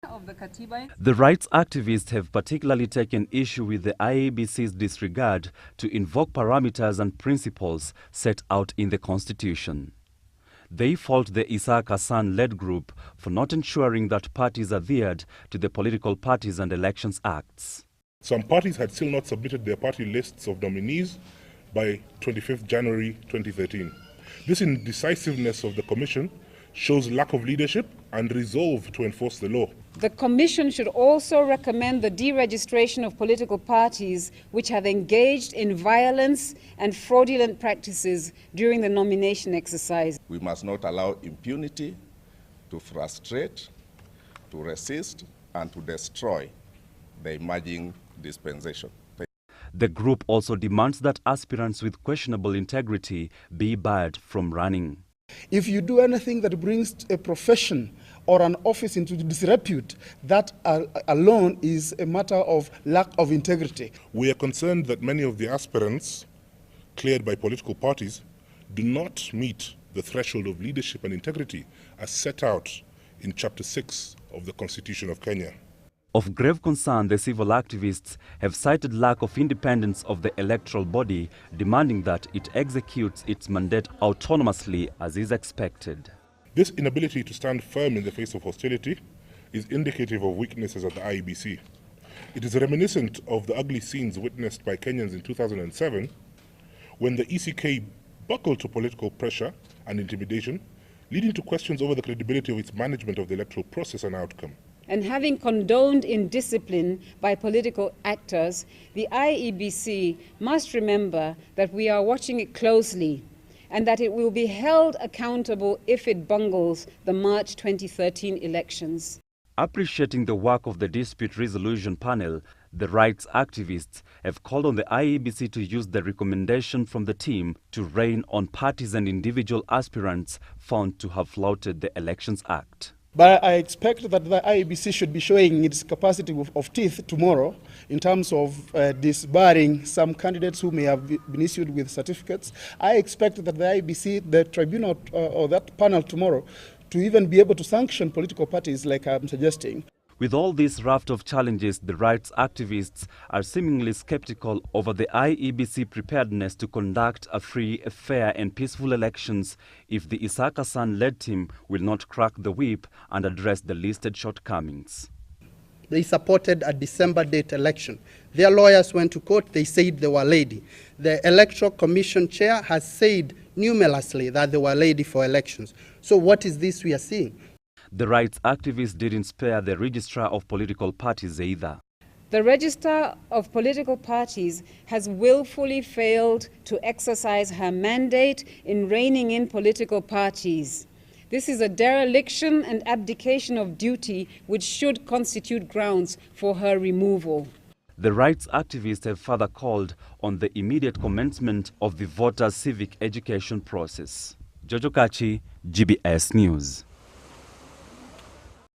The rights activists have particularly taken issue with the IEBC's disregard to invoke parameters and principles set out in the Constitution. They fault the Isaac Hassan-led group for not ensuring that parties adhered to the Political Parties and Elections Acts. Some parties had still not submitted their party lists of nominees by 25th January 2013. This indecisiveness of the Commission shows lack of leadership and resolve to enforce the law. The Commission should also recommend the deregistration of political parties which have engaged in violence and fraudulent practices during the nomination exercise. We must not allow impunity to frustrate, to resist, and to destroy the emerging dispensation. The group also demands that aspirants with questionable integrity be barred from running. If you do anything that brings a profession or an office into disrepute, that alone is a matter of lack of integrity. We are concerned that many of the aspirants cleared by political parties do not meet the threshold of leadership and integrity as set out in Chapter 6 of the Constitution of Kenya. Of grave concern, the civil activists have cited lack of independence of the electoral body, demanding that it executes its mandate autonomously as is expected. This inability to stand firm in the face of hostility is indicative of weaknesses at the IEBC. It is reminiscent of the ugly scenes witnessed by Kenyans in 2007 when the ECK buckled to political pressure and intimidation, leading to questions over the credibility of its management of the electoral process and outcome. And having condoned indiscipline by political actors, the IEBC must remember that we are watching it closely and that it will be held accountable if it bungles the March 2013 elections. Appreciating the work of the dispute resolution panel, the rights activists have called on the IEBC to use the recommendation from the team to rein on parties and individual aspirants found to have flouted the Elections Act. But I expect that the IEBC should be showing its capacity of teeth tomorrow in terms of disbarring some candidates who may have been issued with certificates. I expect that the IEBC, the tribunal or that panel tomorrow, to even be able to sanction political parties like I'm suggesting. With all this raft of challenges, the rights activists are seemingly skeptical over the IEBC preparedness to conduct a free, fair and peaceful elections if the Isaac Hassan-led team will not crack the whip and address the listed shortcomings. They supported a December date election. Their lawyers went to court, they said they were ready. The Electoral Commission chair has said numerously that they were ready for elections. So what is this we are seeing? The rights activists didn't spare the registrar of political parties either. The Registrar of Political Parties has willfully failed to exercise her mandate in reining in political parties. This is a dereliction and abdication of duty which should constitute grounds for her removal. The rights activists have further called on the immediate commencement of the voters' civic education process. Jojo Kachi, GBS News.